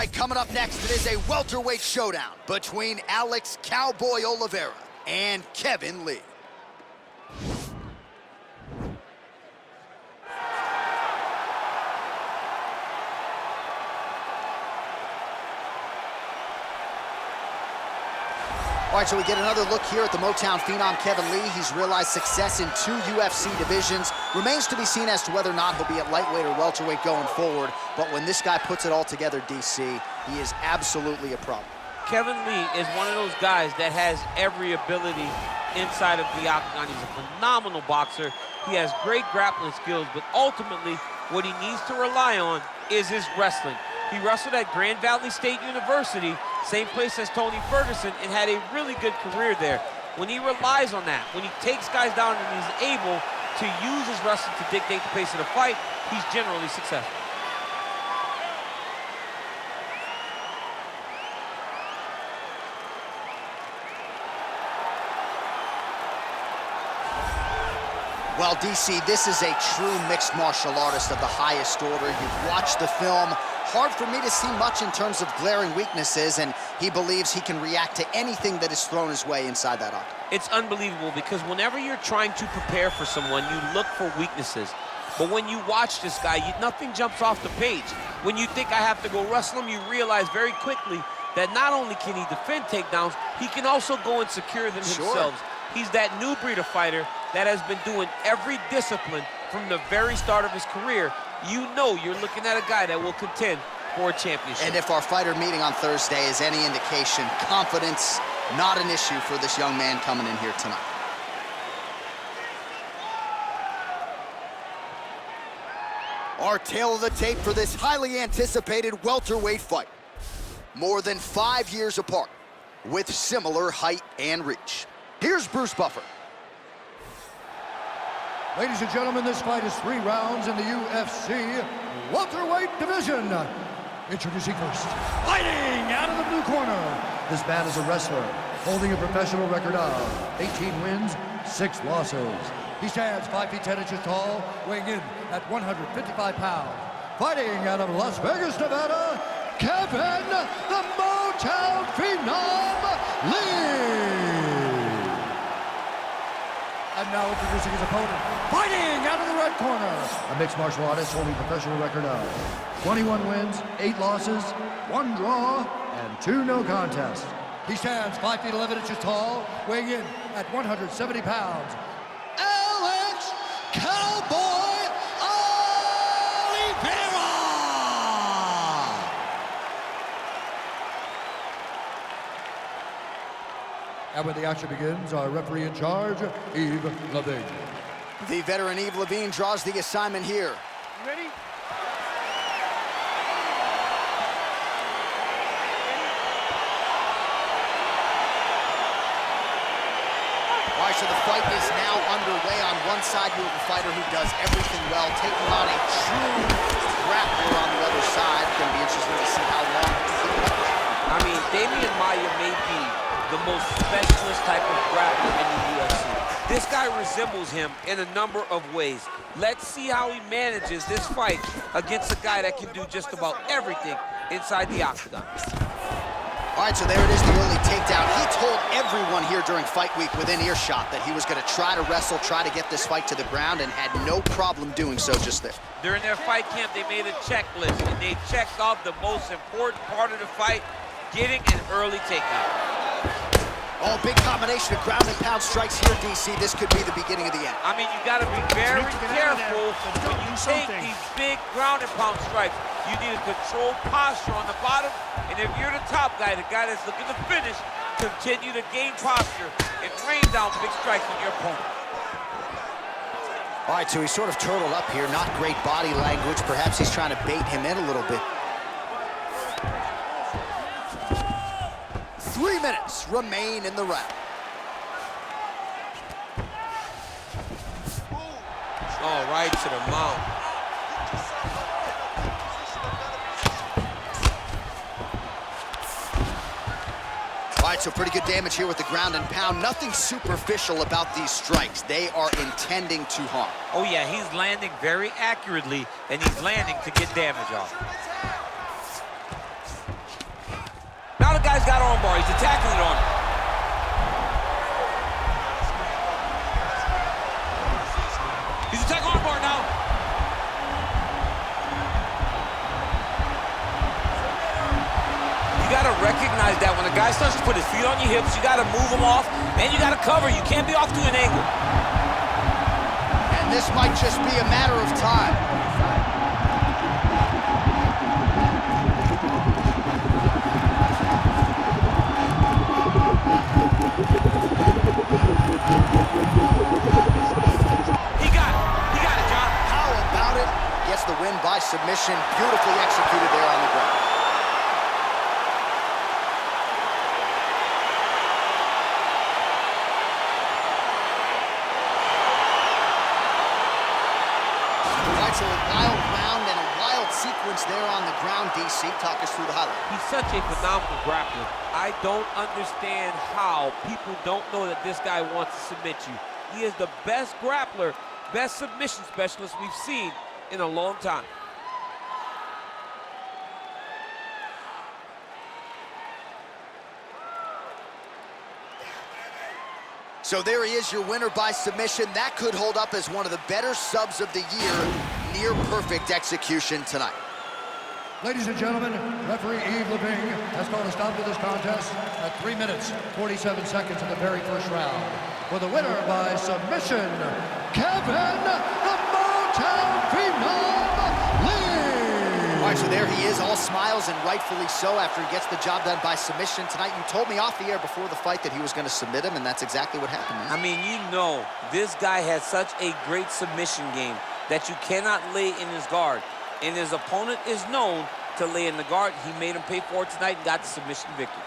right, coming up next, it is a welterweight showdown between Alex Cowboy Oliveira and Kevin Lee. All right, so we get another look here at the Motown phenom Kevin Lee. He's realized success in 2 UFC divisions. Remains to be seen as to whether or not he'll be at lightweight or welterweight going forward. But when this guy puts it all together, DC, he is absolutely a problem. Kevin Lee is one of those guys that has every ability inside of the octagon. He's a phenomenal boxer. He has great grappling skills, but ultimately what he needs to rely on is his wrestling. He wrestled at Grand Valley State University, same place as Tony Ferguson, and had a really good career there. When he relies on that, when he takes guys down and he's able to use his wrestling to dictate the pace of the fight, he's generally successful. Well, DC, this is a true mixed martial artist of the highest order. You've watched the film. Hard for me to see much in terms of glaring weaknesses, and he believes he can react to anything that is thrown his way inside that octagon. It's unbelievable because whenever you're trying to prepare for someone, you look for weaknesses. But when you watch this guy, nothing jumps off the page. When you think I have to go wrestle him, you realize very quickly that not only can he defend takedowns, he can also go and secure them himself. He's that new breed of fighter that has been doing every discipline from the very start of his career. You know you're looking at a guy that will contend for a championship. And if our fighter meeting on Thursday is any indication, confidence not an issue for this young man coming in here tonight. Our tale of the tape for this highly anticipated welterweight fight. More than 5 years apart, with similar height and reach. Here's Bruce Buffer. Ladies and gentlemen, this fight is 3 rounds in the UFC welterweight division. Introducing first, fighting out of the blue corner. This man is a wrestler, holding a professional record of 18 wins, 6 losses. He stands 5 feet 10 inches tall, weighing in at 155 pounds. Fighting out of Las Vegas, Nevada, Kevin the Motown Phenom Lee. And now introducing his opponent, fighting out of the red corner, a mixed martial artist holding a professional record of 21 wins, 8 losses, 1 draw, and 2 no contests. He stands 5 feet 11 inches tall, weighing in at 170 pounds. Alex Cowboy Oliveira! And when the action begins, our referee in charge, Yves Levine. The veteran Yves Levine draws the assignment here. You ready? All right, so the fight is now underway. On one side, you have a fighter who does everything well, taking on a true grappler on the other side. It's going to be interesting to see how long he can keep up. I mean, Damian Maia may be the most specialist type of grappler in the UFC. This guy resembles him in a number of ways. Let's see how he manages this fight against a guy that can do just about everything inside the octagon. All right, so there it is, the early takedown. He told everyone here during fight week within earshot that he was going to try to wrestle, try to get this fight to the ground, and had no problem doing so just there. During their fight camp, they made a checklist, and they checked off the most important part of the fight, getting an early takedown. Oh, big combination of ground and pound strikes here, DC. This could be the beginning of the end. I mean, you got to be very careful when you take these big ground and pound strikes. You need a controlled posture on the bottom, and if you're the top guy, the guy that's looking to finish, continue to gain posture and rain down big strikes on your opponent. All right, so he's sort of turtled up here. Not great body language. Perhaps he's trying to bait him in a little bit. 3 minutes remain in the round. All right to the mount. All right, so pretty good damage here with the ground and pound. Nothing superficial about these strikes. They are intending to harm. Oh yeah, he's landing very accurately, and he's landing to get damage off. Now the guy's got armbar. He's attacking it on him. He's attacking armbar now. You got to recognize that when a guy starts to put his feet on your hips, you got to move him off, and you got to cover. You can't be off to an angle. And this might just be a matter of time. He got it, John. How about it? Gets the win by submission. Beautifully executed there on the ground. That's a wild round and a wild sequence there on the ground, DC. Talk us through the highlight. He's such a phenomenal grappler. I don't understand how people don't know that this guy wants to submit you. He is the best grappler, best submission specialist we've seen in a long time. So there he is, your winner by submission. That could hold up as one of the better subs of the year. Near perfect execution tonight. Ladies and gentlemen, referee Yves Levine has called a stop to this contest at 3 minutes, 47 seconds of the very first round. For the winner by submission, Kevin the Motown Phenom Lee. All right, so there he is, all smiles, and rightfully so after he gets the job done by submission tonight. You told me off the air before the fight that he was going to submit him, and that's exactly what happened, man. I mean, you know, this guy has such a great submission game that you cannot lay in his guard. And his opponent is known to lay in the guard. He made him pay for it tonight and got the submission victory.